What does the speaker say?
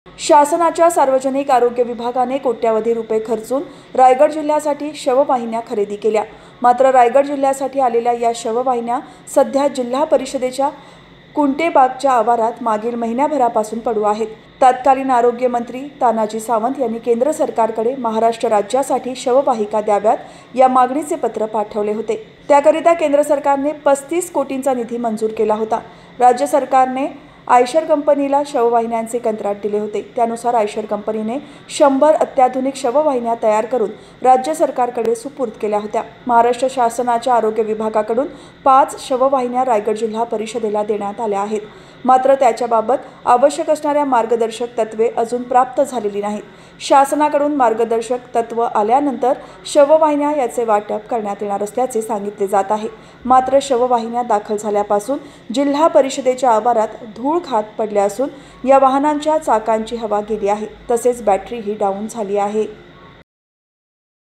शासनाच्या सार्वजनिक आरोग्य विभागाने कोट्यावधी रुपये खर्चून रायगड जिल्ह्यासाठी शववाहिन्या खरेदी केल्या। मात्र रायगड जिल्ह्यासाठी आलेल्या या शववाहिन्या सध्या जिल्हा परिषदेच्या कुंटेबागच्या आवारात मागील महिन्याभरापासून पडू आहेत। तत्कालीन आरोग्य मंत्री तानाजी सावंत यांनी केंद्र सरकारकडे महाराष्ट्र राज्यासाठी शववाहिका द्याव्यात या मागणीचे पत्र पाठवले होते। त्याकरिता केंद्र सरकारने 35 कोटींचा निधी मंजूर केला होता। राज्य सरकारने आयशर कंपनीला शववाहिन्यांचे कंत्राट दिले होते। त्यानुसार आयशर कंपनीने 100 अत्याधुनिक शववाहिन्या तयार करून राज्य सरकारकडे सुपूर्द केल्या होत्या। महाराष्ट्र शासनाच्या आरोग्य विभागाकडून 5 शववाहिन्या रायगड जिल्हा परिषदेला देण्यात आल्या आहेत। मात्र त्याच्याबाबत आवश्यक असणाऱ्या मार्गदर्शक तत्त्वे अजून प्राप्त झालेली नाहीत। शासनाकडून मार्गदर्शक तत्त्व आल्यानंतर शववाहिन्या याचे वाटप करण्यात येणार असल्याचे सांगितले जात आहे। मात्र शववाहिन्या दाखल झाल्यापासून जिल्हा परिषदेच्या आवारात धूळ खात पडल्या असून या वाहनांच्या चाकांची हवा गेली आहे, तसेच बॅटरीही डाऊन झाली आहे।